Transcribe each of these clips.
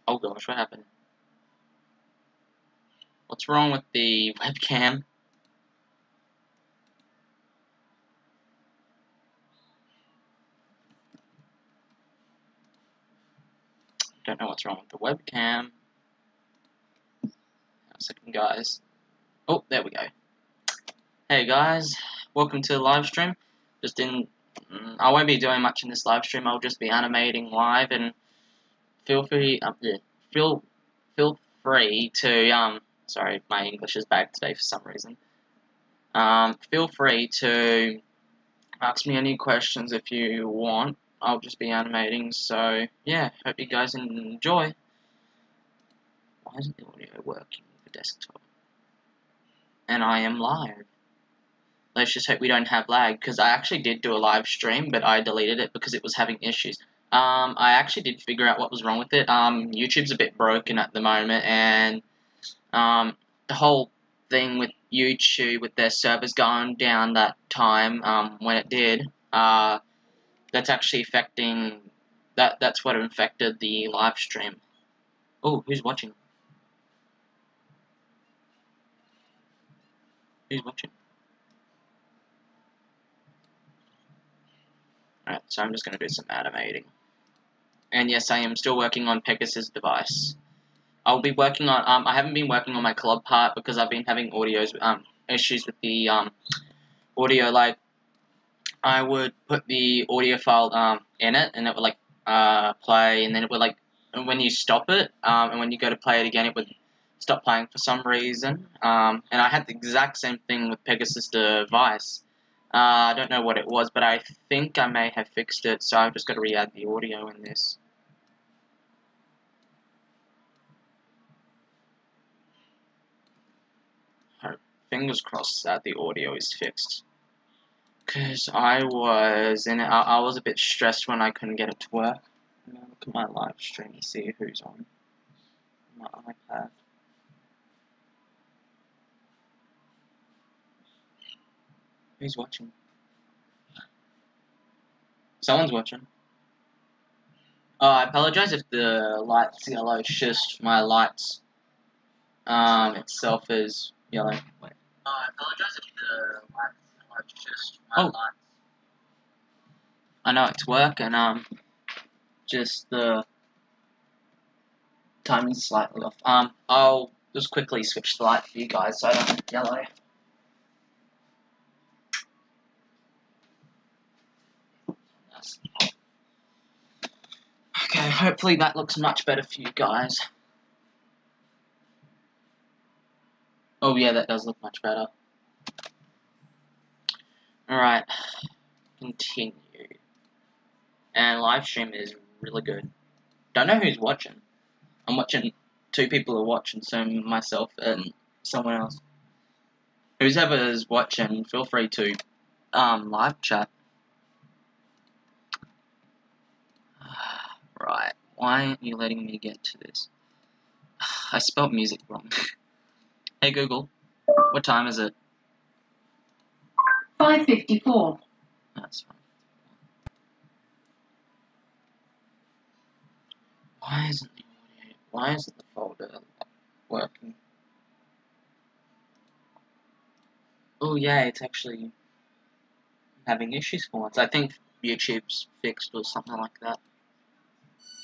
Oh gosh, what happened? What's wrong with the webcam? Don't know what's wrong with the webcam. A second, guys. Oh, there we go. Hey guys, welcome to the live stream. I won't be doing much in this live stream. I'll just be animating live, and feel free to sorry, my English is bad today for some reason. Feel free to ask me any questions if you want. I'll just be animating, so yeah, hope you guys enjoy. Why isn't the audio working for desktop? And I am live. Let's just hope we don't have lag, because I actually did do a live stream, but I deleted it because it was having issues. I actually did figure out what was wrong with it. YouTube's a bit broken at the moment, and the whole thing with YouTube, with their servers going down that time, when it did, that's actually affecting, that's what affected the live stream. Oh, who's watching? Who's watching? Alright, so I'm just going to do some animating. And yes, I am still working on Pegasus device. I'll be working on, I haven't been working on my club part because I've been having issues with the, audio. Like, I would put the audio file, in it, and it would, like, play, and then it would, like, when you stop it, and when you go to play it again, it would stop playing for some reason. And I had the exact same thing with Pegasus device. I don't know what it was, but I think I may have fixed it, so I've just got to re-add the audio in this. Fingers crossed that the audio is fixed. Because I was a bit stressed when I couldn't get it to work. I'm gonna look at my live stream and see who's on my iPad. Who's watching? Someone's watching. Oh, I apologize if the light's yellow. It's just my lights itself is yellow. Wait. Oh, I apologize if the light's yellow. It's just my lights. I know it's working. Just the timing's slightly off. I'll just quickly switch the light for you guys so I don't have yellow. Okay, hopefully that looks much better for you guys. Oh yeah, that does look much better. Alright, continue. And live stream is really good. Don't know who's watching. I'm watching, 2 people are watching, so myself and someone else. Whoever is watching, feel free to live chat. Right, why aren't you letting me get to this? I spelled music wrong. Hey Google, what time is it? 5:54. That's fine. Why isn't the folder working? Oh yeah, it's actually having issues for once. I think YouTube's fixed or something like that.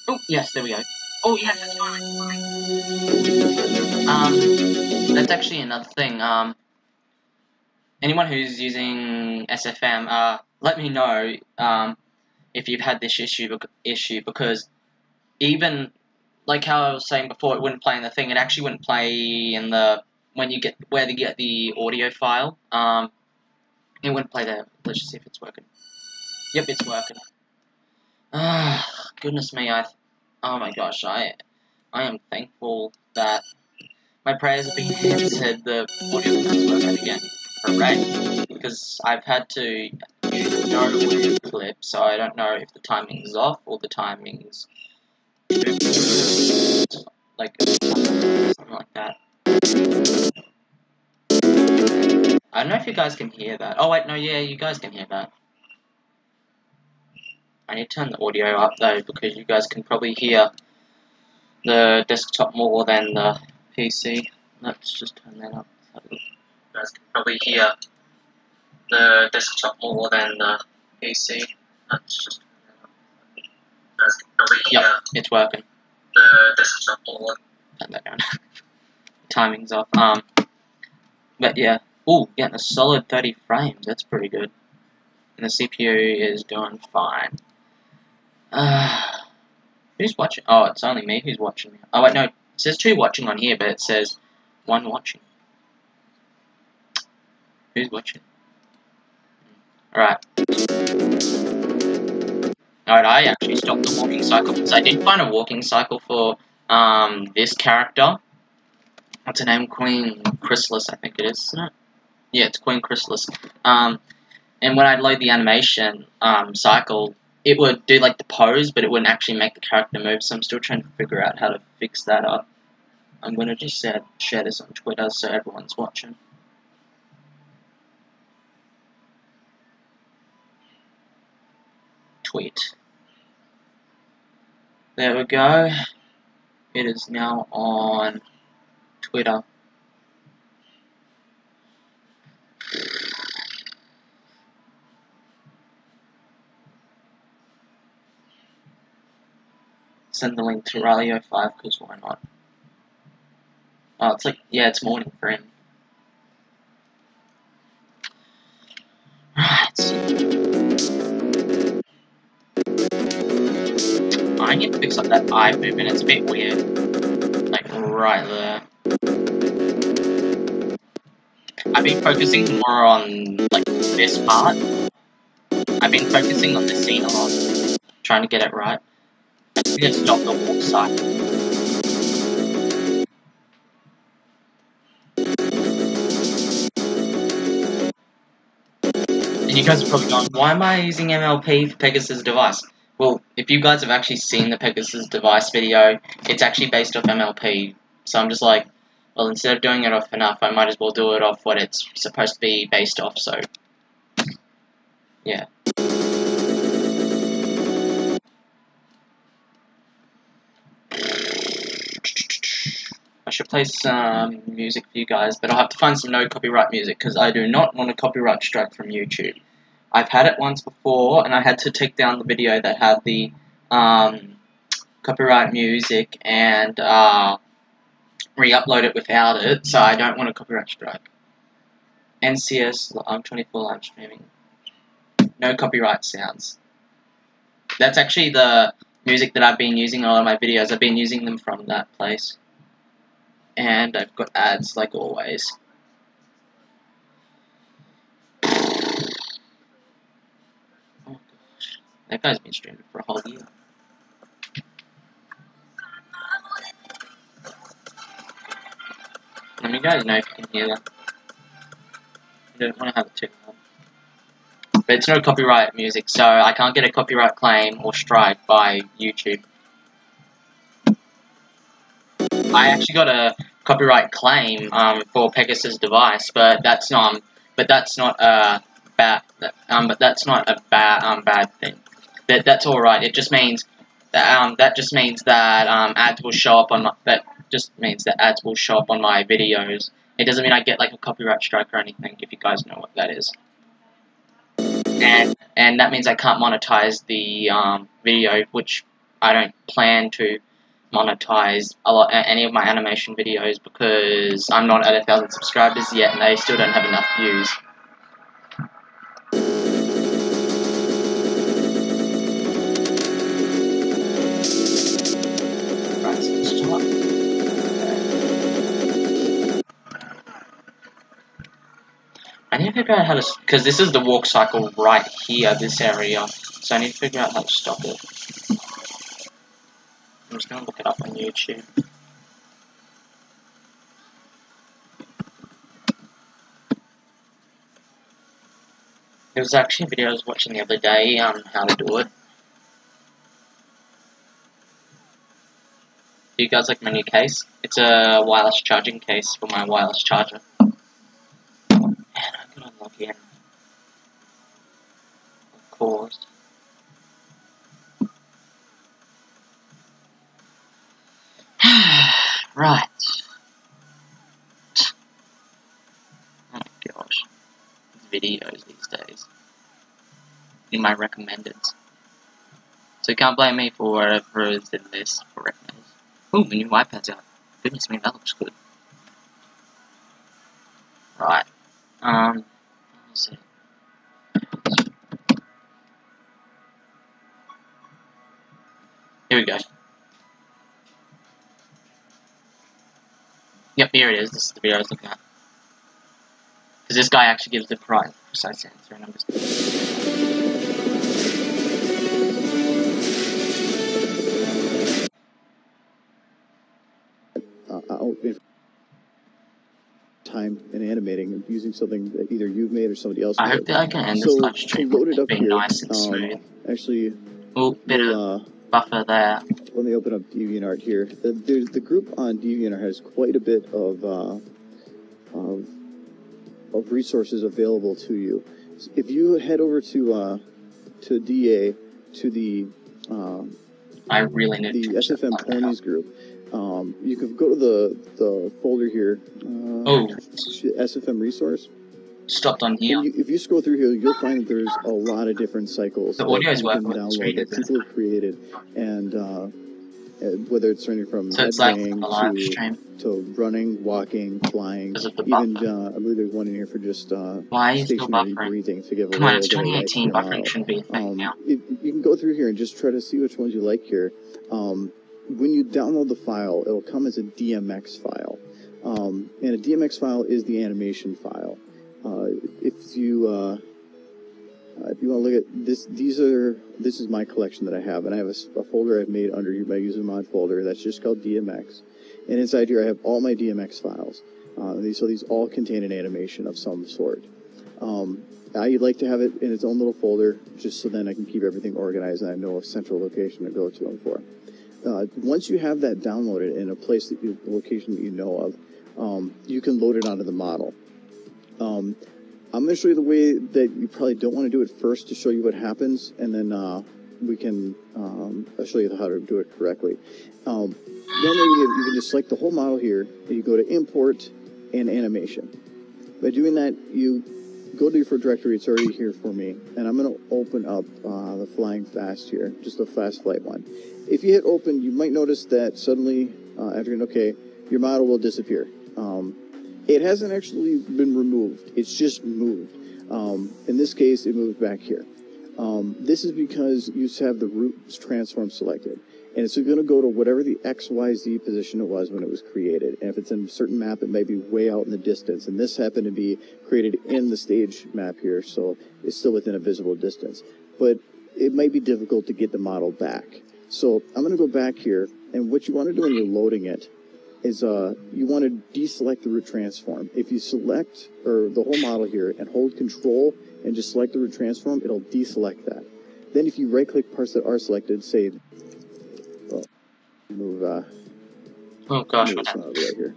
Oh yes, there we go. Oh yes, that's actually another thing. Anyone who's using SFM, let me know if you've had this issue because even like how I was saying before, it wouldn't play in the thing. It actually wouldn't play in the where you get the audio file. It wouldn't play there. Let's just see if it's working. Yep, it's working. Ah, goodness me! Oh my gosh! I am thankful that my prayers have been answered. The audio is working again. Hooray! Because I've had to use no audio clip, so I don't know if the timing's off or the timing's like something like that. I don't know if you guys can hear that. Oh wait, no, yeah, you guys can hear that. I need to turn the audio up though because you guys can probably hear the desktop more than the PC. Let's just turn that up. So you guys can probably hear the desktop more than the PC. Let's just turn that up. You guys can probably hear. Yep, it's working. The desktop more. Turn that down. Timing's off. But yeah. Ooh, getting a solid 30 frames. That's pretty good. And the CPU is doing fine. Who's watching? Oh, it's only me who's watching. Oh wait, no. It says 2 watching on here, but it says 1 watching. Who's watching? Alright. Alright, I actually stopped the walking cycle because I did find a walking cycle for this character. What's her name? Queen Chrysalis, I think it is, isn't it? Yeah, it's Queen Chrysalis. And when I'd load the animation cycle, it would do like the pose, but it wouldn't actually make the character move, so I'm still trying to figure out how to fix that up. I'm gonna just share this on Twitter so everyone's watching. Tweet. There we go. It is now on Twitter. Send the link to Ralio5 because why not? Oh, it's like, yeah, it's morning for him. Right. I need to fix up that eye movement, it's a bit weird. Like, right there. I've been focusing more on, like, this part. I've been focusing on the scene a lot. Trying to get it right. I think I stopped the walk cycle. And you guys are probably going, why am I using MLP for Pegasus device? Well, if you guys have actually seen the Pegasus device video, it's actually based off MLP. So I'm just like, well, instead of doing it off enough, I might as well do it off what it's supposed to be based off, so yeah. I should play some music for you guys, but I'll have to find some no copyright music because I do not want a copyright strike from YouTube. I've had it once before, and I had to take down the video that had the copyright music and re-upload it without it, so I don't want a copyright strike. NCS 24 live streaming. No copyright sounds. That's actually the music that I've been using in a lot of my videos. I've been using them from that place. And I've got ads like always. Oh gosh. That guy's been streaming for a whole year. Let me guys know if you can hear that. I don't want to have it too loud. But it's no copyright music, so I can't get a copyright claim or strike by YouTube. I actually got a copyright claim for Pegasus device, but that's not a bad thing. That's all right. It just means that ads will show up on my videos. It doesn't mean I get like a copyright strike or anything. If you guys know what that is. And that means I can't monetize the video, which I don't plan to monetize any of my animation videos because I'm not at 1,000 subscribers yet, and they still don't have enough views. Right, so stop. I need to figure out how to, because this is the walk cycle right here, this area, so I need to figure out how to stop it. I'm just going to look it up on YouTube. There was actually a video I was watching the other day on how to do it. Do you guys like my new case? It's a wireless charging case for my wireless charger. And I'm gonna log in. Of course. Right. Oh my gosh. Videos these days. In my recommended. So you can't blame me for whatever is in this for recommended. Ooh, the new iPad's out. Goodness me, that looks good. Right. Let's see. Here we go. Yep, here it is. This is the video I was looking at. Because this guy actually gives the precise answer, and I'm just... time in animating using something that either you've made or somebody else I made. hope that I can end this live stream to load with it up being here, nice and smooth. Actually, Oh, bit of buffer there. Let me open up DeviantArt here. The group on DeviantArt has quite a bit of resources available to you. If you head over to DA, to the I really need the to SFM Ponies group, you can go to the folder here. SFM resource. Stopped on here. If you scroll through here, you'll find that there's a lot of different cycles the audio that is you can working download that people have created, and whether it's running from so it's like a live stream. to running, walking, flying, even I believe there's one in here for just stationary breathing to give a Come on, little it's bit of 2018. Buffering shouldn't be a thing now. You can go through here and just try to see which ones you like here. When you download the file, it'll come as a DMX file, and a DMX file is the animation file. If you want to look at this, this is my collection that I have, and I have a folder I've made under my user mod folder that's just called DMX, and inside here I have all my DMX files. So these all contain an animation of some sort. I like to have it in its own little folder, just so then I can keep everything organized and I know a central location to go to them for. Once you have that downloaded in a place that a location that you know of, you can load it onto the model. I'm going to show you the way that you probably don't want to do it first to show you what happens, and then we can I'll show you how to do it correctly. Normally you can just select the whole model here, and you go to Import and Animation. By doing that, you go to your directory. It's already here for me, and I'm going to open up the Flying Fast here, just a fast flight one. If you hit Open, you might notice that suddenly, after hitting OK, your model will disappear. It hasn't actually been removed. It's just moved. In this case, it moved back here. This is because you have the root transform selected. And it's going to go to whatever the XYZ position it was when it was created. And if it's in a certain map, it may be way out in the distance. And this happened to be created in the stage map here, so it's still within a visible distance. But it might be difficult to get the model back. So I'm going to go back here. And what you want to do when you're loading it is you want to deselect the root transform. If you select the whole model here and hold Control and just select the root transform, it'll deselect that. Then if you right-click parts that are selected, say, move. Oh gosh, what happened? Right here.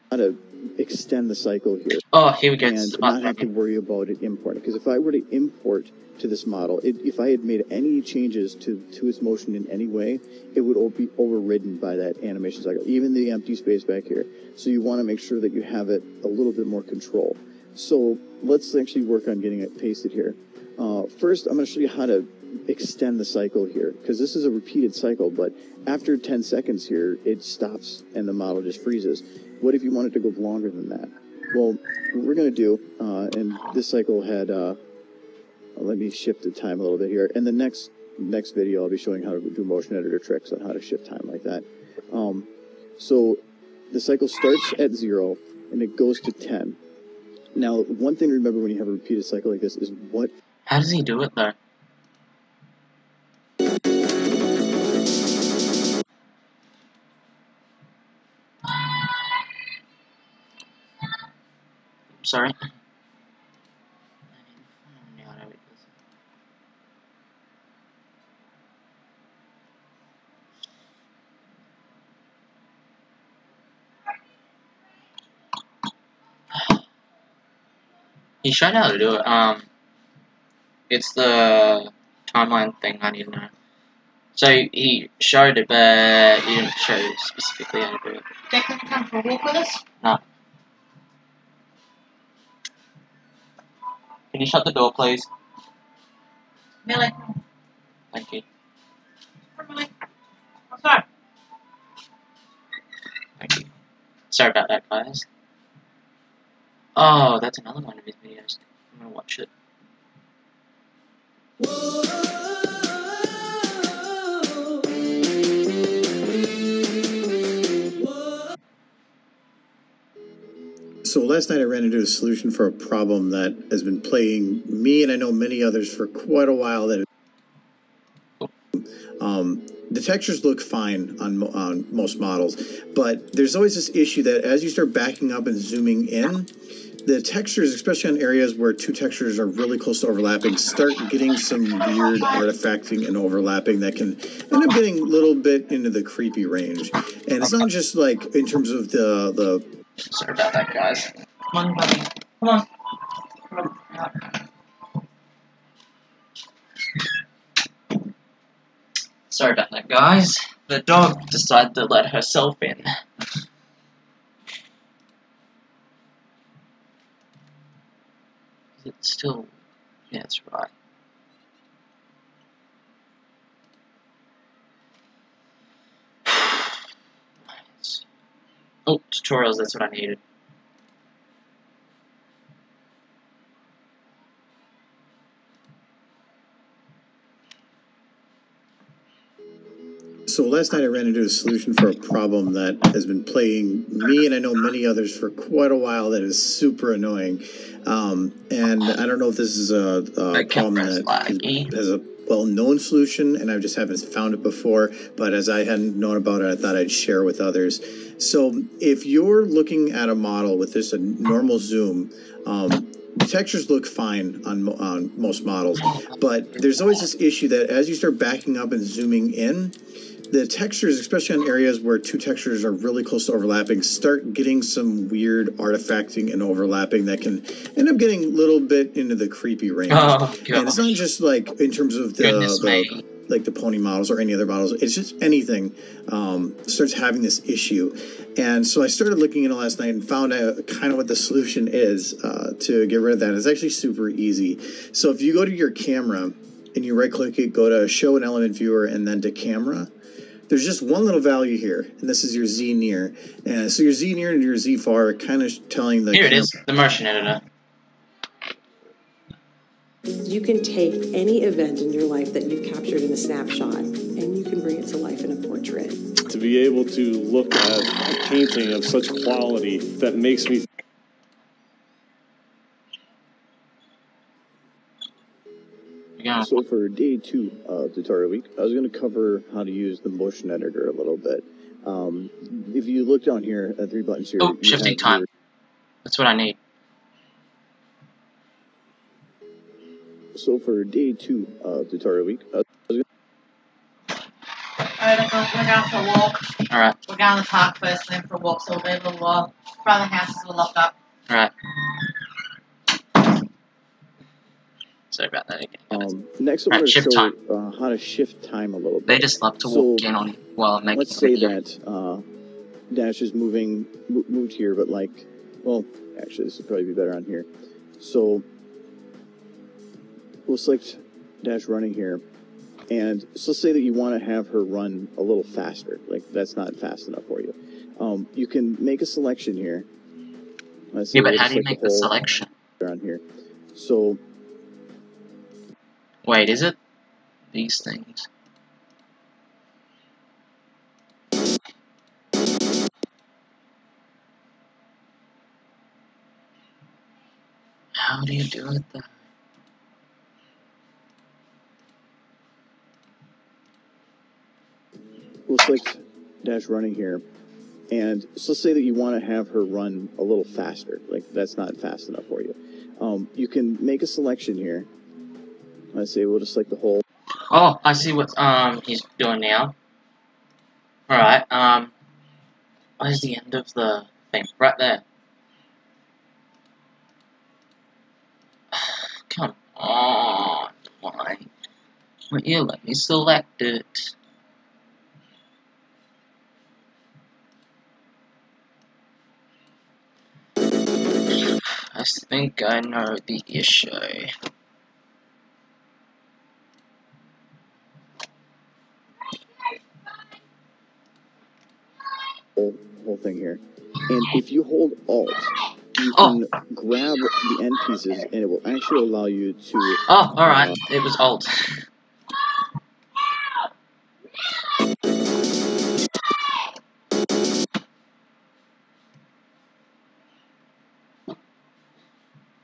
How to extend the cycle here. Oh, here we go. And not have to worry about it importing. Because if I were to import to this model, if I had made any changes to its motion in any way, it would be overridden by that animation cycle, even the empty space back here. So you want to make sure that you have it a little bit more control. So let's actually work on getting it pasted here. First, I'm going to show you how to extend the cycle here, because this is a repeated cycle, but after 10 seconds here, it stops and the model just freezes. What if you wanted to go longer than that? Well, what we're going to do, and this cycle had... let me shift the time a little bit here. In the next video, I'll be showing how to do motion editor tricks on how to shift time like that. So the cycle starts at 0 and it goes to 10. Now, one thing to remember when you have a repeated cycle like this is what... How does he do it though? Sorry. He showed how to do it. It's the timeline thing I need to know. So he showed it, but he didn't show specifically how to do it. Declan, come for a walk with us? No. Can you shut the door, please? Millie. Thank you. Come on, Millie. What's up? Thank you. Sorry about that, guys. Oh, that's another one of his videos. I'm gonna watch it. So last night I ran into a solution for a problem that has been plaguing me and I know many others for quite a while. That the textures look fine on most models, but there's always this issue that as you start backing up and zooming in, the textures, especially on areas where two textures are really close to overlapping, start getting some weird artifacting and overlapping that can end up getting a little bit into the creepy range. And it's not just like in terms of the Sorry about that, guys. Come on, buddy. Come on. Come on. Sorry about that, guys. The dog decided to let herself in. It's still... Yeah, that's right. Nice. Oh, tutorials, that's what I needed. So last night I ran into a solution for a problem that has been plaguing me and I know many others for quite a while that is super annoying. And I don't know if this is a problem that has a well-known solution and I just haven't found it before, but as I hadn't known about it, I thought I'd share with others. So if you're looking at a model with this a normal zoom, the textures look fine on most models, but there's always this issue that as you start backing up and zooming in, the textures, especially on areas where two textures are really close to overlapping, start getting some weird artifacting and overlapping that can end up getting a little bit into the creepy range. Oh, and it's not just like in terms of the pony models or any other models. It's just anything starts having this issue. And so I started looking into it last night and found out kind of what the solution is to get rid of that. It's actually super easy. So if you go to your camera and you right click it, go to show an element viewer and then to camera, there's just one little value here, and this is your Z near. And so your Z near and your Z far are kind of telling the... Here it is, the motion editor. You can take any event in your life that you've captured in a snapshot, and you can bring it to life in a portrait. To be able to look at a painting of such quality that makes me... Yeah. So for day 2 of tutorial week, I was going to cover how to use the motion editor a little bit. If you look down here at 3 buttons here... Oh, shifting time. That's what I need. So for day 2 of tutorial week, I was going to... Alright, we're going for a walk. Alright. We're going to the park first and then for a walk, so we'll be a little while. Front of the houses are locked up. Alright. Sorry about that again. Next, I want to show how to shift time a little bit. They just love to walk in on while making. Let's say that Dash is moved here, but like, well, actually, this would probably be better on here. So we'll select Dash running here, and so let's say that you want to have her run a little faster. Like that's not fast enough for you. You can make a selection here. Yeah, but how do you make the selection? On here, so. Wait, is it these things? How do you do it though? We'll select Dash running here, and so let's say that you want to have her run a little faster. Like that's not fast enough for you. You can make a selection here. I say we'll just select the whole. Oh, I see what he's doing now. Alright, where's the end of the thing? Right there. Come on, why? Won't you let me select it? think I know the issue. Whole thing here. And if you hold Alt, you can grab the end pieces, and it will actually allow you to... Oh, alright. It was Alt.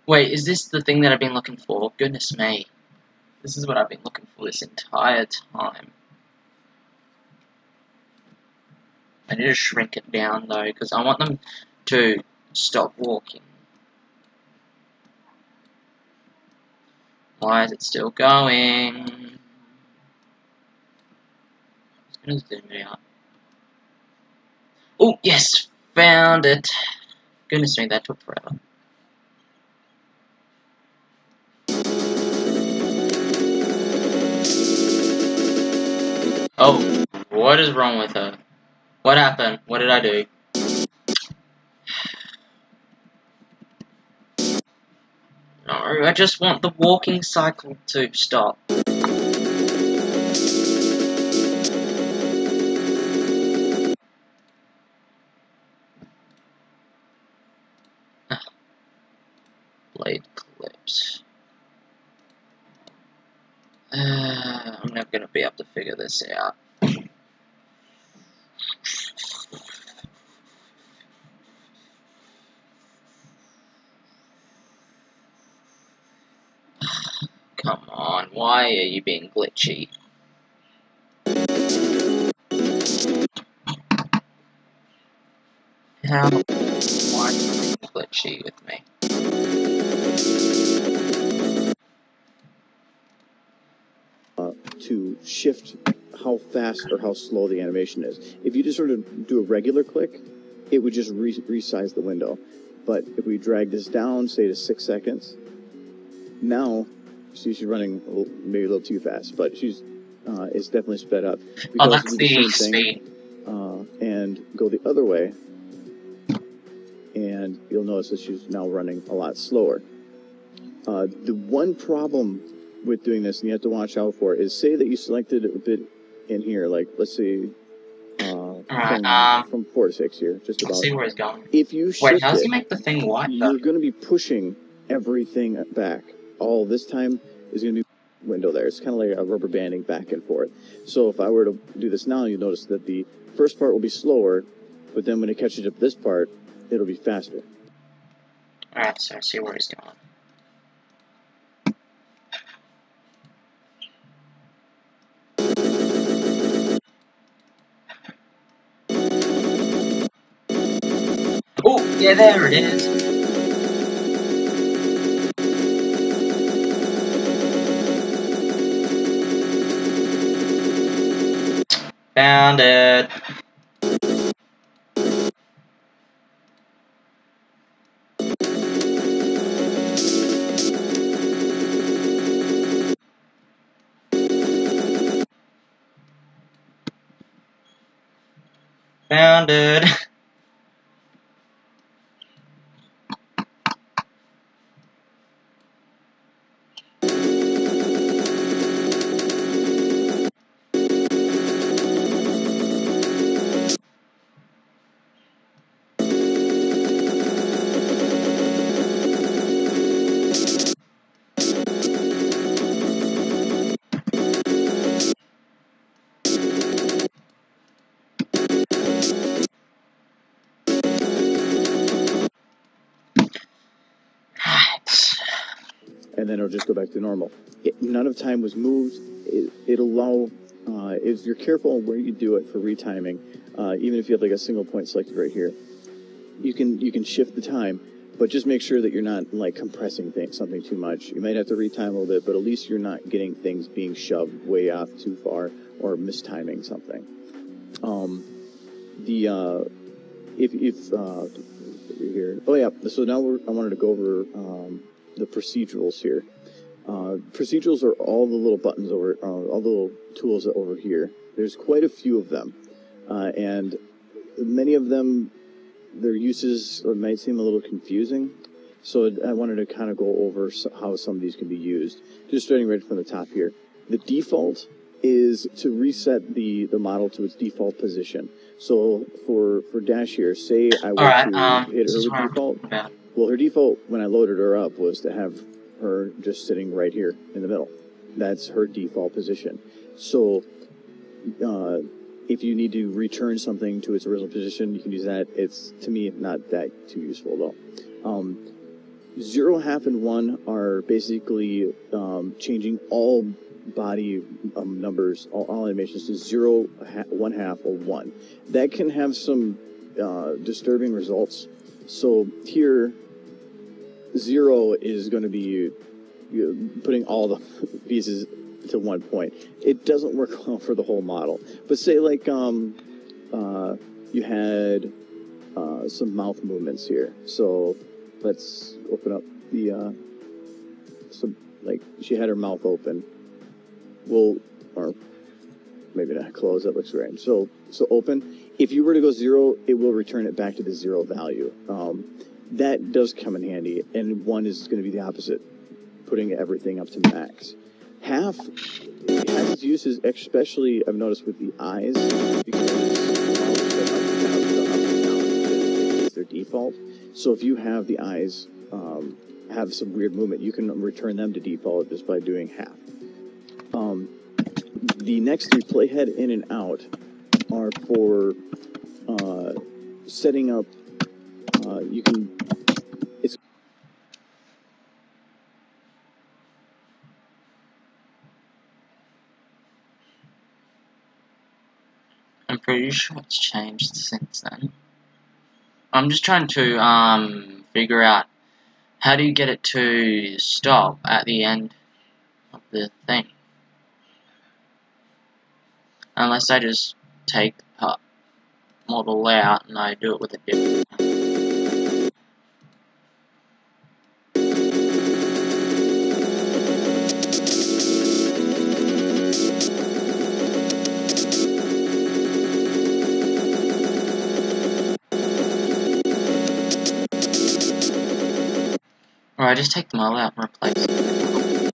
Wait, is this the thing that I've been looking for? Goodness me. This is what I've been looking for this entire time. I need to shrink it down though, because I want them to stop walking. Why is it still going? I'm gonna zoom it out. Oh, yes! Found it! Goodness me, that took forever. Oh, what is wrong with her? What happened? What did I do? No, I just want the walking cycle to stop. Blade clips. I'm never gonna be able to figure this out. Come on, why are you being glitchy? How? Why are you being glitchy with me? To shift how fast or how slow the animation is. If you just sort of do a regular click, it would just resize the window. But if we drag this down, say to 6 seconds, now, see she's running maybe a little too fast, but she's it's definitely sped up. Oh, that's the speed. And go the other way, and you'll notice that she's now running a lot slower. The one problem with doing this, and you have to watch out for, is say that you selected a bit in here, like let's see, from 4 to 6 here, just about. Let's see where it's going. If you shift Wait, how does he make the thing white? You're going to be pushing everything back. All this time is going to be window there. It's kind of like a rubber banding back and forth. So if I were to do this now, you'll notice that the first part will be slower, but then when it catches up this part, it'll be faster. Alright, so I see where he's going. Oh, yeah, there it is. Found it. Found it. And then it'll just go back to normal. None of time was moved. It'll allow, if you're careful on where you do it for retiming, even if you have like a single point selected right here, you can shift the time, but just make sure that you're not like compressing something too much. You might have to retime a little bit, but at least you're not getting things being shoved way off too far or mistiming something. Here. Oh yeah. So now I wanted to go over the procedurals here. Procedurals are all the little buttons over, all the little tools over here. There's quite a few of them, and many of them, their uses might seem a little confusing. So I wanted to kind of go over how some of these can be used. Just starting right from the top here. The default is to reset the model to its default position. So for Dash here, say I were to hit her with default. Well, her default when I loaded her up was to have her just sitting right here in the middle. That's her default position. So if you need to return something to its original position, you can use that. It's, to me, not that too useful though. 0, half, and 1 are basically changing all body numbers, all animations to 0, 1 half, or 1. That can have some disturbing results. So here, 0 is going to be putting all the pieces to 1 point. It doesn't work well for the whole model. But say like you had some mouth movements here. So let's open up the like she had her mouth open. Well, or maybe not close. That looks strange. So open. If you were to go 0, it will return it back to the 0 value. That does come in handy. And 1 is going to be the opposite, putting everything up to max. Half has its uses, especially I've noticed with the eyes, because it's their default. So if you have the eyes have some weird movement, you can return them to default just by doing half. The next 3, playhead, in, and out, are for setting up. You can. It's. I'm pretty sure it's changed since then. I'm just trying to figure out how do you get it to stop at the end of the thing. Unless I just take the model out and I do it with a different one. Or I just take the model out and replace it.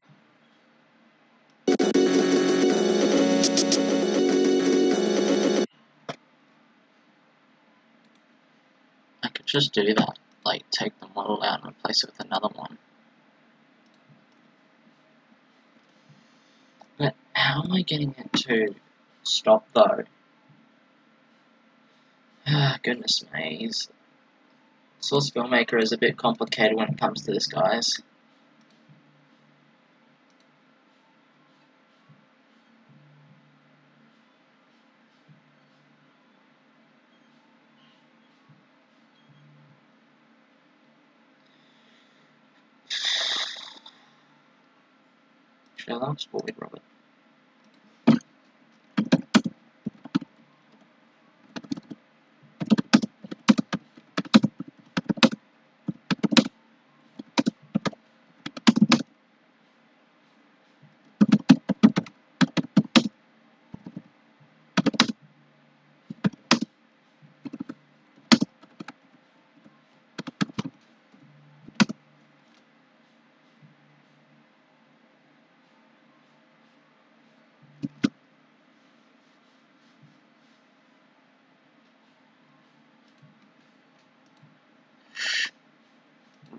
I could just do that, like take the model out and replace it with another one. But how am I getting it to stop though? Goodness me. Source Filmmaker is a bit complicated when it comes to this, guys. Shall I Void Robot?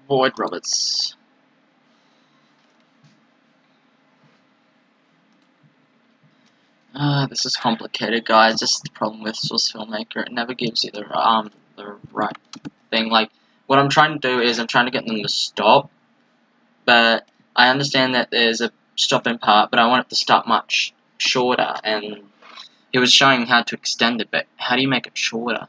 Void Robots. This is complicated, guys. This is the problem with Source Filmmaker. It never gives you the right thing. Like, what I'm trying to do is I'm trying to get them to stop, but I understand that there's a stopping part, but I want it to stop much shorter, and it was showing how to extend it, but how do you make it shorter?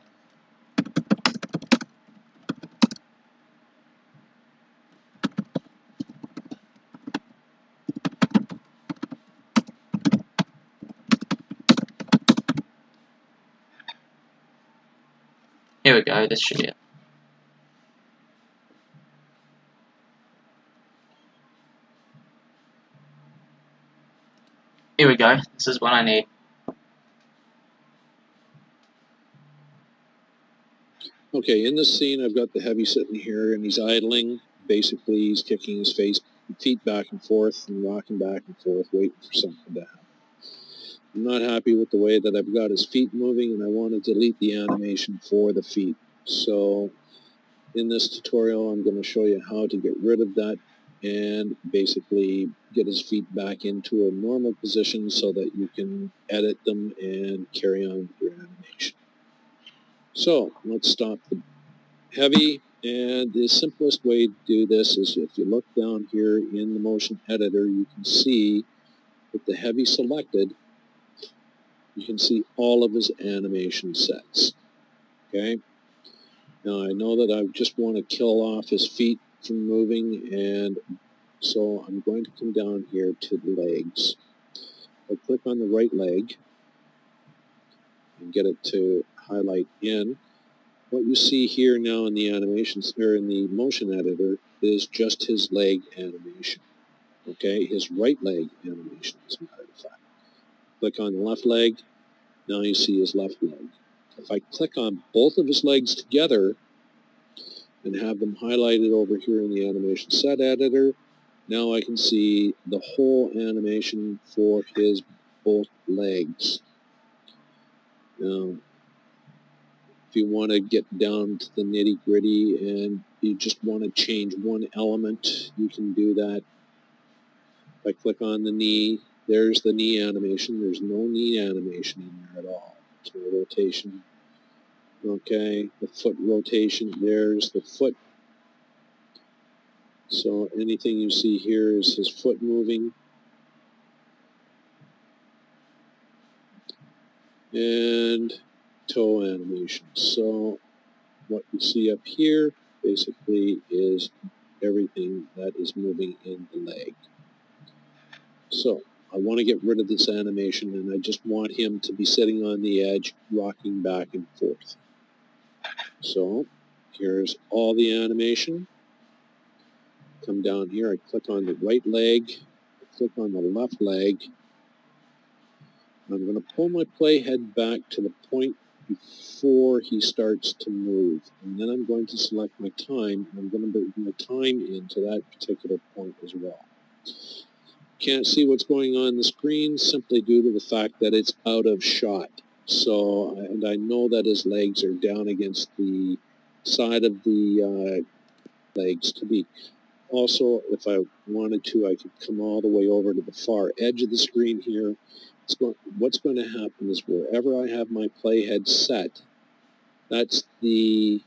Here we go, this should be it. Here we go, this is what I need. Okay, in this scene I've got the heavy sitting here and he's idling. basically he's kicking his feet back and forth and rocking back and forth, waiting for something to happen. I'm not happy with the way that I've got his feet moving, and I want to delete the animation for the feet. So in this tutorial, I'm going to show you how to get rid of that and basically get his feet back into a normal position so that you can edit them and carry on with your animation. So let's stop the heavy, and the simplest way to do this is if you look down here in the motion editor, you can see with the heavy selected, you can see all of his animation sets. Okay. Now I know that I just want to kill off his feet from moving, and so I'm going to come down here to the legs. I click on the right leg and get it to highlight in. What you see here now in the animations, or in the motion editor, is just his leg animation. Okay, his right leg animation, as a matter of fact. Click on the left leg, now you see his left leg. If I click on both of his legs together and have them highlighted over here in the animation set editor, now I can see the whole animation for his both legs. Now, if you want to get down to the nitty-gritty and you just want to change one element, you can do that. If I click on the knee, there's the knee animation. There's no knee animation in there at all. There's no rotation. Okay, the foot rotation, there's the foot. So anything you see here is his foot moving. And toe animation. So what you see up here basically is everything that is moving in the leg. So I want to get rid of this animation, and I just want him to be sitting on the edge, rocking back and forth. So here's all the animation. Come down here, I click on the right leg, I click on the left leg. I'm going to pull my playhead back to the point before he starts to move, and then I'm going to select my time, and I'm going to bring my time into that particular point as well. Can't see what's going on the screen simply due to the fact that it's out of shot. So, and I know that his legs are down against the side of the legs to be. Also, if I wanted to, I could come all the way over to the far edge of the screen here. What's going to happen is wherever I have my playhead set, that's the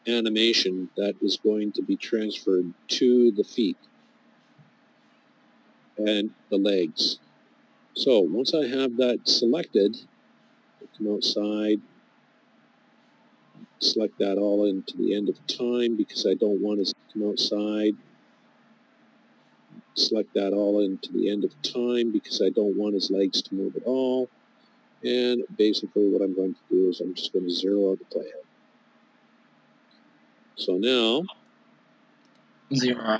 animation that is going to be transferred to the feet and the legs. So once I have that selected, I come outside, select that all into the end of time because I don't want to come outside. Select that all into the end of time because I don't want his legs to move at all. And basically what I'm going to do is I'm just going to zero out the playhead. So now, 0.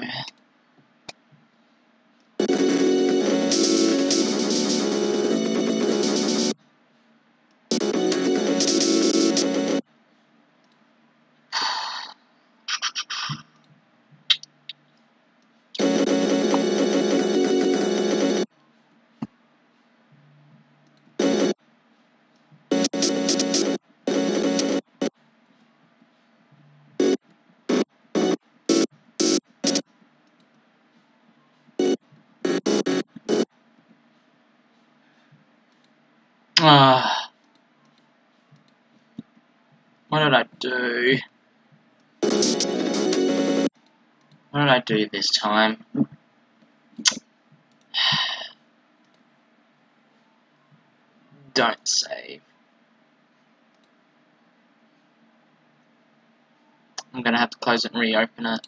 What did I do? What did I do this time? Don't save. I'm gonna have to close it and reopen it.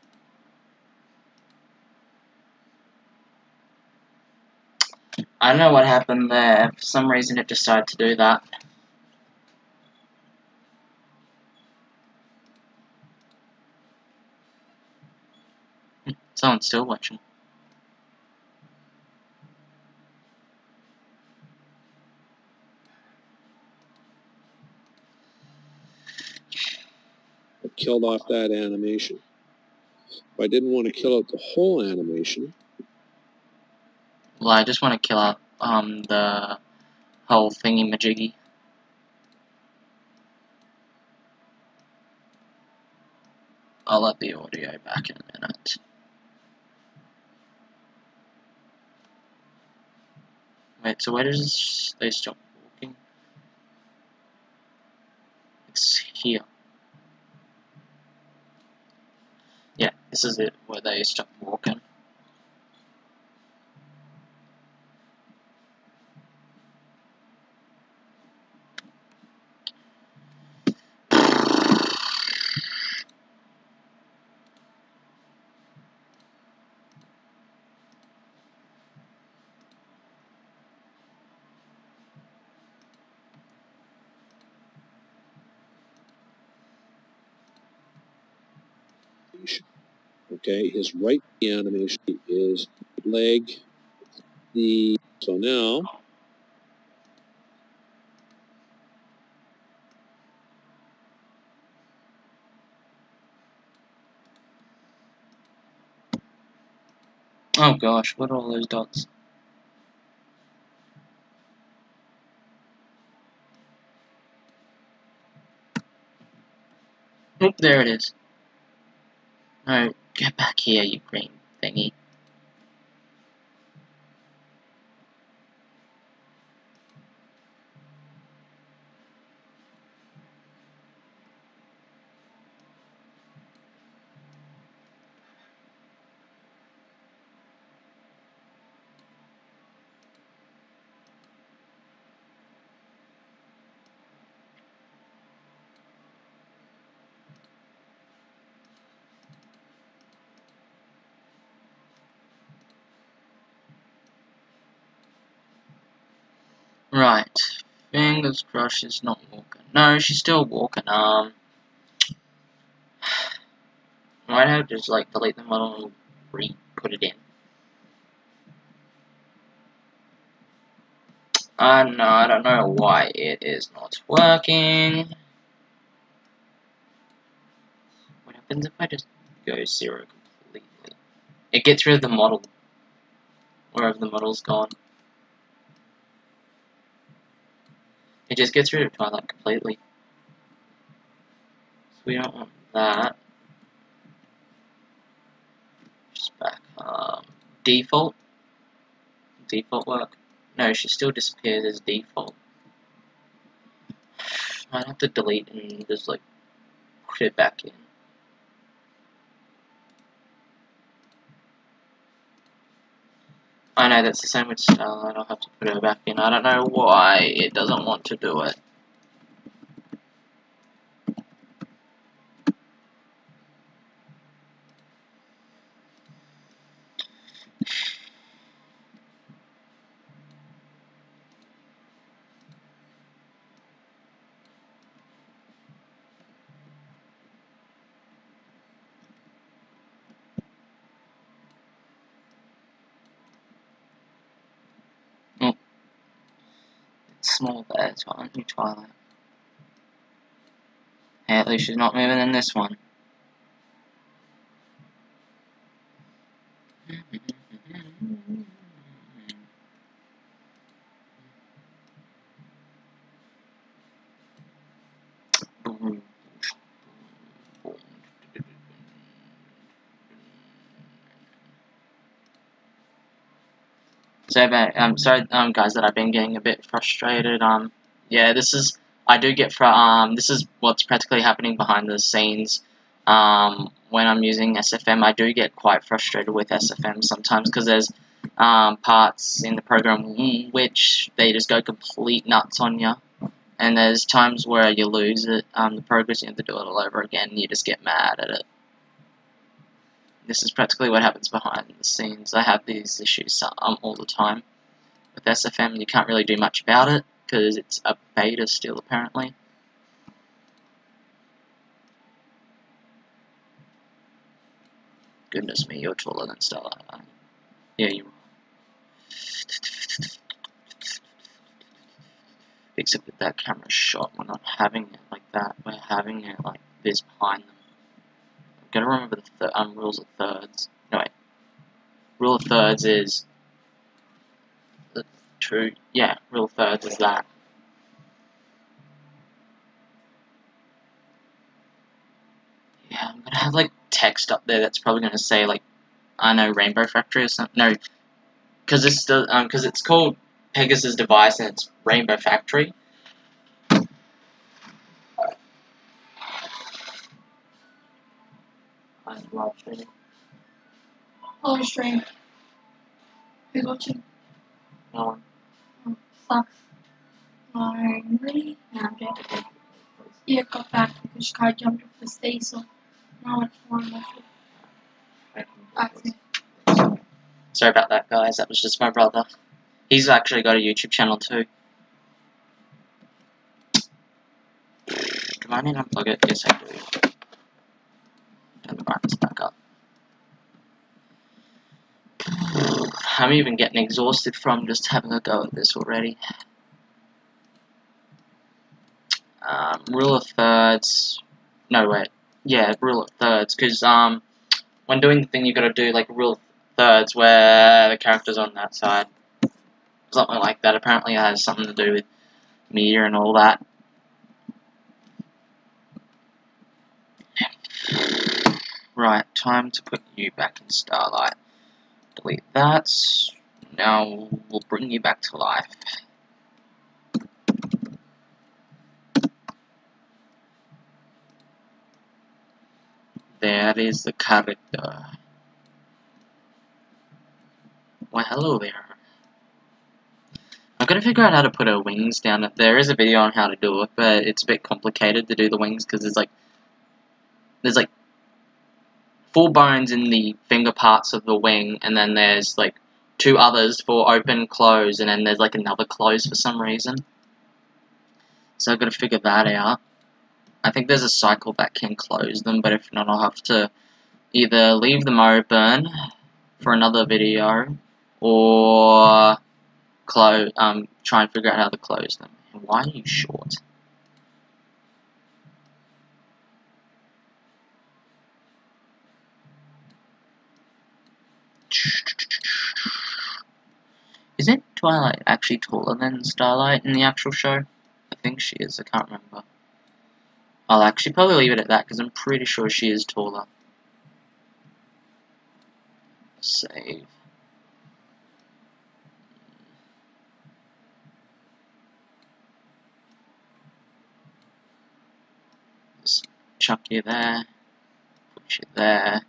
I don't know what happened there. For some reason it decided to do that. Someone's still watching. I killed off that animation. If I didn't want to kill out the whole animation, Well, I just want to kill out the whole thingy-majiggy. I'll let the audio back in a minute. Wait, so where does they stop walking? It's here. Yeah, this is it, where they stop walking. okay, his right animation is leg, so now, Oh gosh, what are all those dots? Oop, there it is. No, get back here, you green thingy. Right. Fingers crossed she's not walking. No, she's still walking. Might have to just like delete the model and re-put it in. No, I don't know why it is not working. What happens if I just go 0 completely? It gets rid of the model. Wherever the model's gone. It just gets rid of Twilight completely. So we don't want that. Just back. Default. Default work. No, she still disappears as default. I'd have to delete and just like put it back in. I know that's the same with Starlight. I'll have to put her back in. I don't know why it doesn't want to do it. Oh. It's small there, it's not new Twilight. Hey, at least she's not moving in this one. So, I'm sorry, guys, that I've been getting a bit frustrated. Yeah, this is, I do get, this is what's practically happening behind the scenes. When I'm using SFM, I do get quite frustrated with SFM sometimes, because there's, parts in the program which they just go complete nuts on you. And there's times where you lose it, the progress, you have to do it all over again, and you just get mad at it. This is practically what happens behind the scenes. I have these issues all the time. With SFM, you can't really do much about it, because it's a beta still, apparently. Goodness me, you're taller than Starlight. Yeah, you are. Except that that camera shot, we're not having it like that. We're having it like this behind them. Gotta remember the rules of thirds. No, wait. Rule of thirds is the two. Yeah, rule of thirds is that. Yeah, I'm gonna have like text up there that's probably gonna say like, I know, Rainbow Factory or something. No, because it's called Pegasus device and it's Rainbow Factory. I'm live streaming. Oh, stream. Who's watching? No one. Oh, fuck. Finally. No, I'm joking. Yeah, got back because Sky jumped off the stage, so now it's one more. Sorry about that, guys. That was just my brother. He's actually got a YouTube channel too. Do I need to unplug it? Yes, I do. Turn the brightness back up. I'm even getting exhausted from just having a go at this already. Rule of thirds. No, wait. Yeah, rule of thirds. Because when doing the thing, you got to do like rule of thirds where the character's on that side. Something like that. Apparently, it has something to do with media and all that. Right, time to put you back in Starlight. Delete that. Now we'll bring you back to life. There is the character. Why, hello there. I've got to figure out how to put her wings down. There is a video on how to do it, but it's a bit complicated to do the wings because there's like 4 bones in the finger parts of the wing, and then there's like 2 others for open, close, and then there's like another close for some reason. So I've got to figure that out. I think there's a cycle that can close them, but if not, I'll have to either leave them open for another video, or try and figure out how to close them. And why are you short? Isn't Twilight actually taller than Starlight in the actual show? I think she is, I can't remember. I'll actually probably leave it at that because I'm pretty sure she is taller. Save. Just chuck you there. Put you there.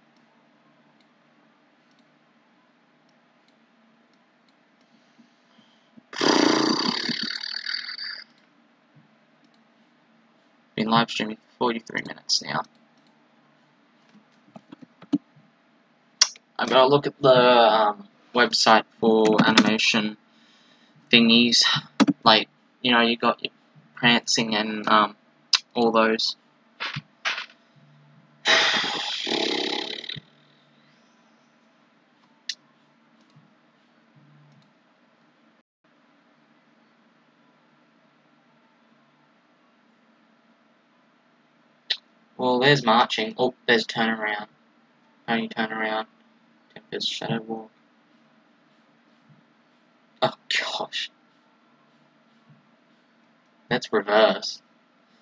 Been live streaming for 43 minutes now. I've got to look at the website for animation thingies. Like, you know, you got your prancing and all those. Well, there's marching. Oh, there's turn around. Only turn around. There's shadow walk. Oh gosh. That's reverse.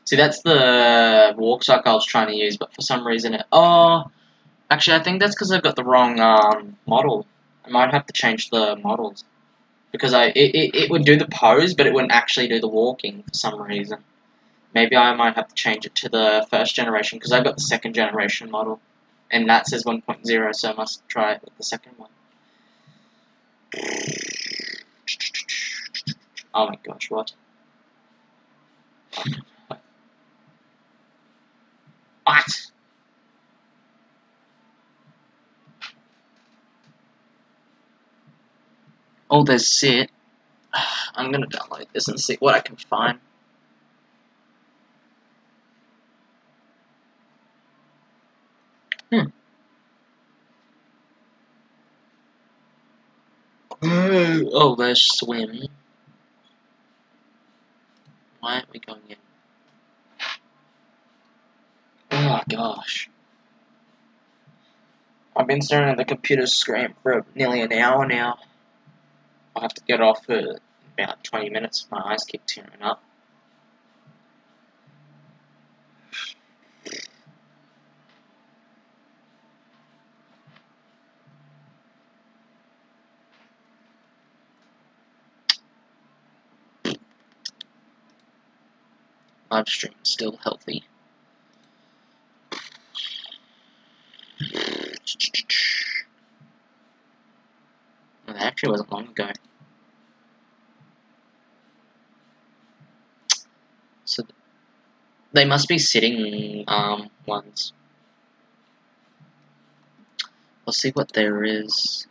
See, that's the walk cycle I was trying to use, but for some reason it... Oh! Actually, I think that's because I've got the wrong model. I might have to change the models. Because it would do the pose, but it wouldn't actually do the walking for some reason. Maybe I might have to change it to the first generation, because I've got the second generation model. And that says 1.0, so I must try it with the second one. Oh my gosh, what? What? Oh, there's Sit. I'm gonna download this and see what I can find. Oh, there's Swim. Why aren't we going in? Oh gosh. I've been staring at the computer screen for nearly an hour now. I'll have to get off for about 20 minutes. My eyes keep tearing up. Live stream still healthy. Well, that actually wasn't long ago. So they must be sitting ones. I'll see what there is.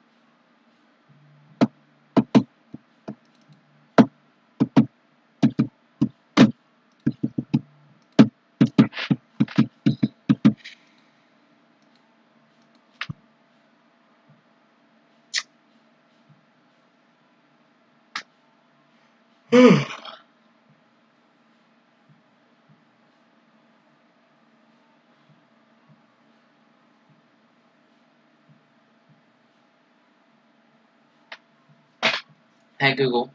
Hey Google,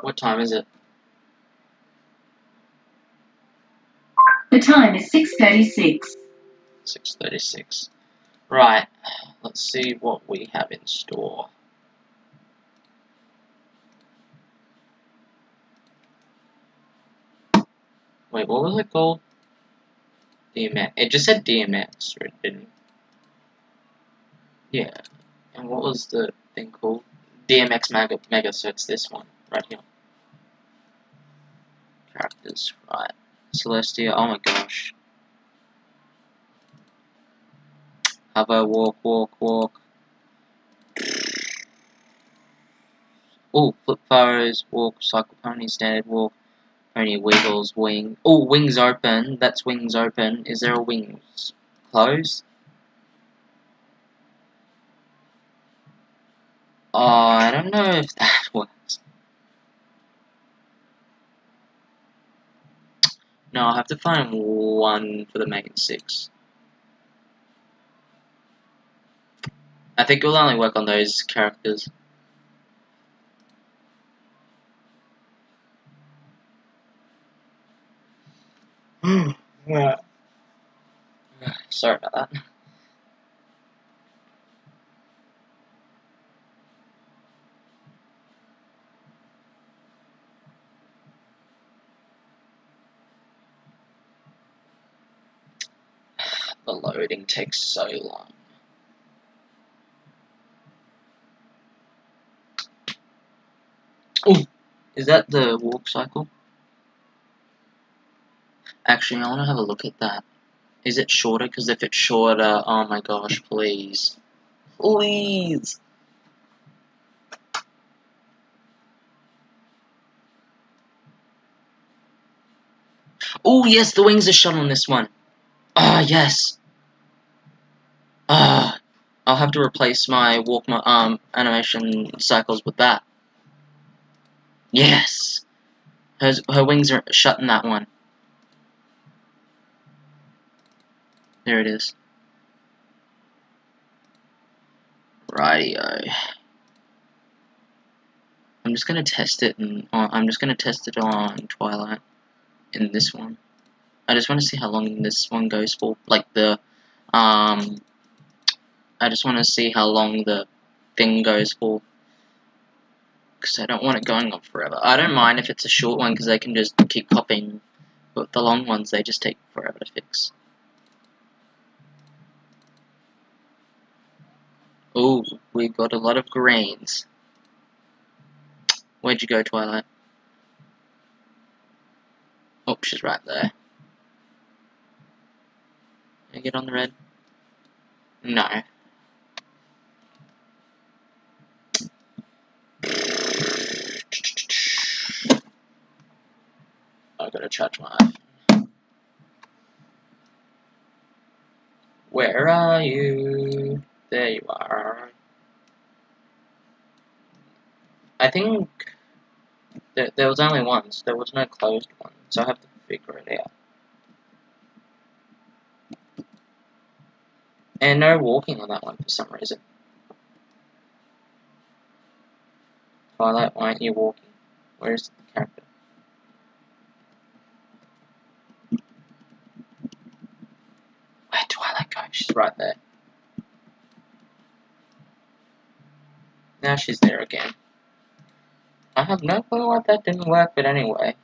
what time is it? The time is 6:36. 6:36. Right, let's see what we have in store. Wait, what was it called? DMX. It just said DMX, or it didn't. Yeah. And what was the thing called? DMX Mega, so it's this one, right here. Characters, right. Celestia, oh my gosh. Hover, walk, walk, walk. Oh, flip furrows, walk, cycle pony, standard walk, pony wiggles, wing. Oh, wings open, that's wings open. Is there a wings closed? Oh, I don't know if that works. No, I'll have to find one for the main 6. I think it will only work on those characters. Yeah. Sorry about that. The loading takes so long. Oh, is that the walk cycle? Actually, I want to have a look at that. Is it shorter? Because if it's shorter, oh my gosh, please. Please! Oh, yes, the wings are shut on this one. Ah, yes. Ah, I'll have to replace my walk animation cycles with that. Yes. Her wings are shut in that one. There it is. Rightio. I'm just gonna test it, and I'm just gonna test it on Twilight. In this one, I just want to see how long this one goes for. Like the, I just want to see how long the thing goes for, because I don't want it going on forever. I don't mind if it's a short one, because they can just keep popping, but the long ones, they just take forever to fix. Ooh, we got a lot of greens. Where'd you go, Twilight? Oh, she's right there. Can I get on the red? No. I gotta charge my iPhone. Where are you? There you are. I think there was only one, so there was no closed one, so I have to figure it out. And no walking on that one for some reason. Twilight, why aren't you walking? Where's the character? Where'd Twilight go? She's right there. Now she's there again. I have no clue why that didn't work, but anyway.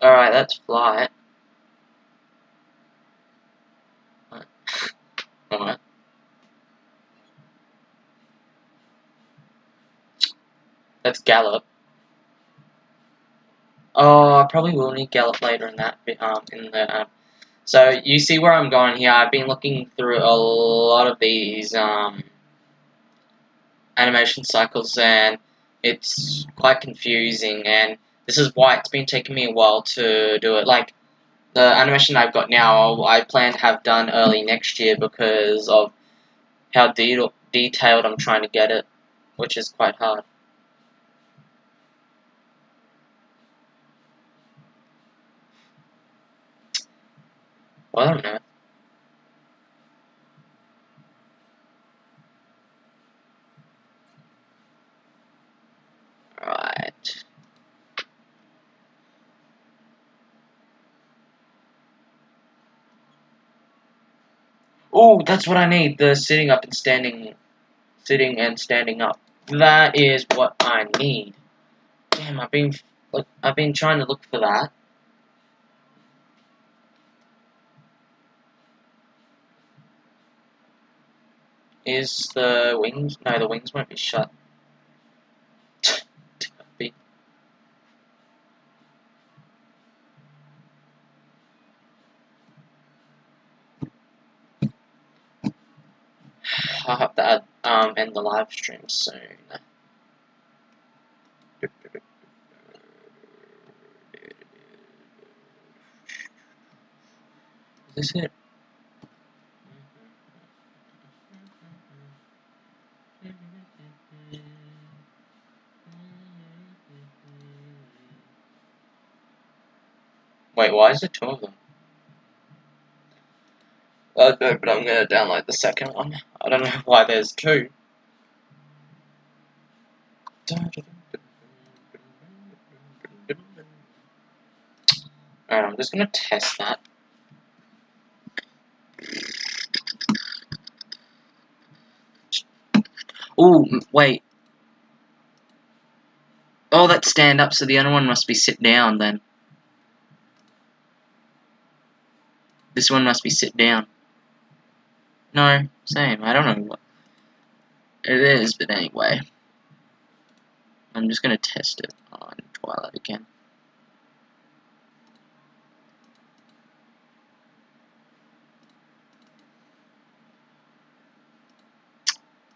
Alright, that's Flight. Alright. That's Gallop. Oh, I probably will need Gallop later in that bit, so you see where I'm going here. I've been looking through a lot of these animation cycles, and it's quite confusing, and this is why it's been taking me a while to do it. Like, the animation I've got now, I plan to have done early next year because of how detailed I'm trying to get it, which is quite hard. Well, I don't know. Right. Oh, that's what I need, the sitting and standing up. That is what I need. Damn, I've been trying to look for that. Is the wings? No, the wings won't be shut. I'll have to end the live stream soon. Is this it? Wait, why is there two of them? No, but I'm gonna download the second one. I don't know why there's two. Alright, I'm just gonna test that. Oh, wait. Oh, that's stand up, so the other one must be sit down then. This one must be sit down. No, same. I don't know what it is, but anyway. I'm just gonna test it on Twilight again.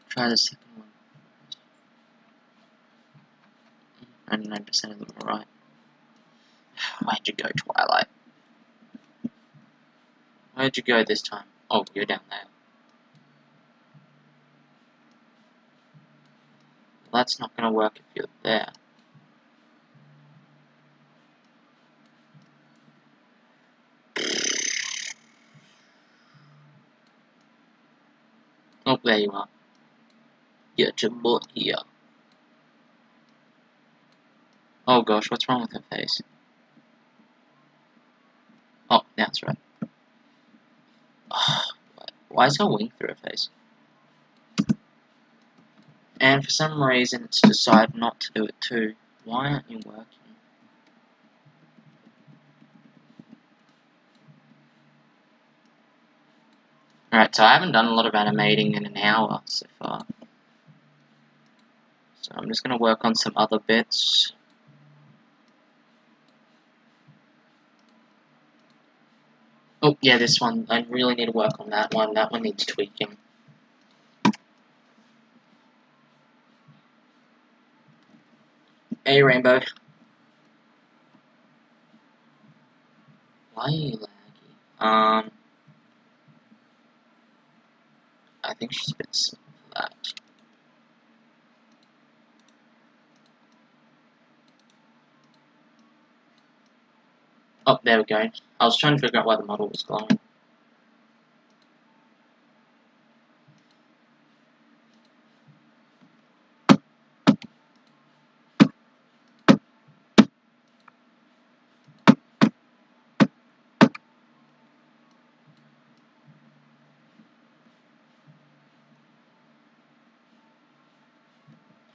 Try the second one. 99% of them are right. Where'd you go, Twilight? Where'd you go this time? Oh, you're down there. Well, that's not gonna work if you're there. Oh, there you are. Get your butt here. Oh gosh, what's wrong with her face? Oh, that's right. Oh, why is her wing through her face? And for some reason, it's decided not to do it too. Why aren't you working? Alright, so I haven't done a lot of animating in an hour so far. So I'm just going to work on some other bits. Oh, yeah, this one. I really need to work on that one. That one needs tweaking. Hey, Rainbow. Why are you laggy? I think she's a bit slow for that. Oh, there we go. I was trying to figure out why the model was glowing.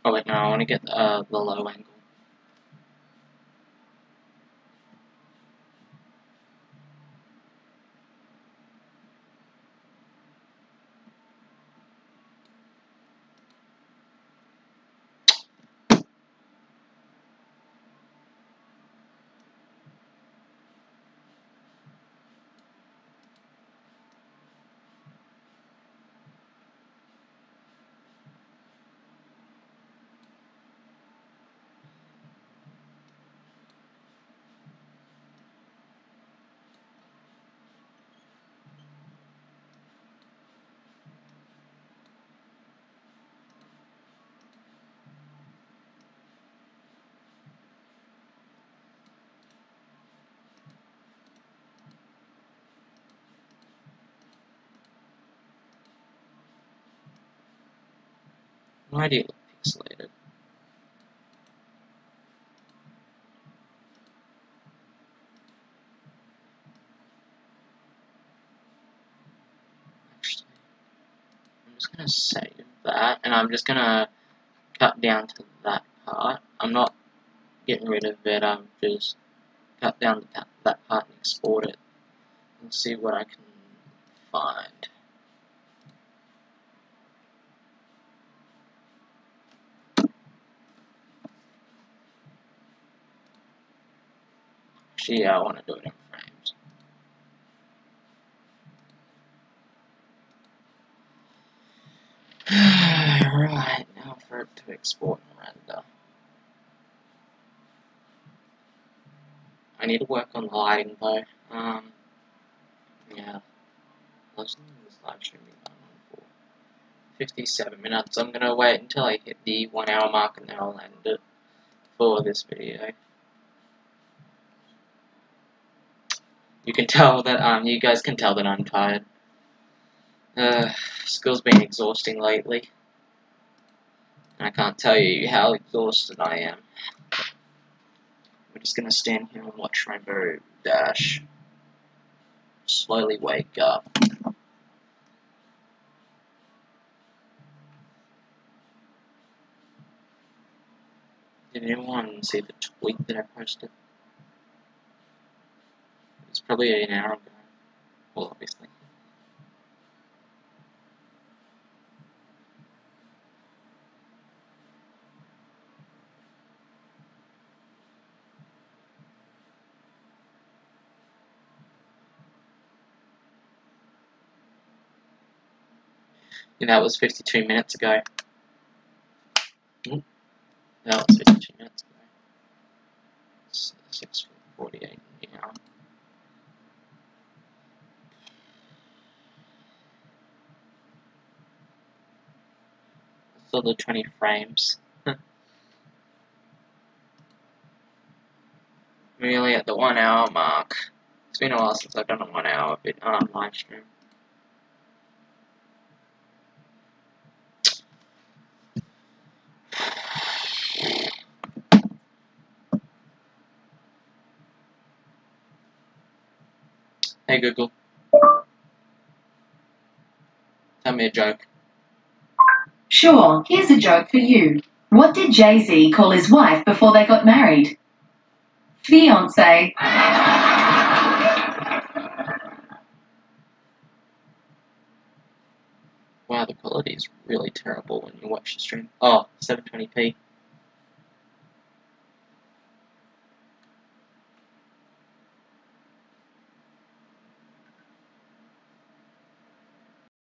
Oh wait, no, I want to get the low angle. Why do you look pixelated? Actually, I'm just gonna save that, and I'm just gonna cut down to that part. I'm not getting rid of it, I'm just cut down that part and export it, and see what I can find. Actually, yeah, I want to do it in frames. Right, now for it to export and render. I need to work on the lighting though. Yeah. Let's do this live stream going on for 57 minutes. I'm gonna wait until I hit the 1 hour mark and then I'll end it for this video. You can tell that you guys can tell that I'm tired. School's been exhausting lately. And I can't tell you how exhausted I am. We're just gonna stand here and watch Rainbow Dash slowly wake up. Did anyone see the tweet that I posted? It's probably an hour ago. Well, obviously. And that was 52 minutes ago. That was 52 minutes ago. It's 6:48 now. Still the 20 frames. Really at the 1 hour mark. It's been a while since I've done a 1 hour live stream. Hey Google. Tell me a joke. Sure, here's a joke for you. What did Jay-Z call his wife before they got married? Fiancé. Wow, the quality is really terrible when you watch the stream. Oh, 720p.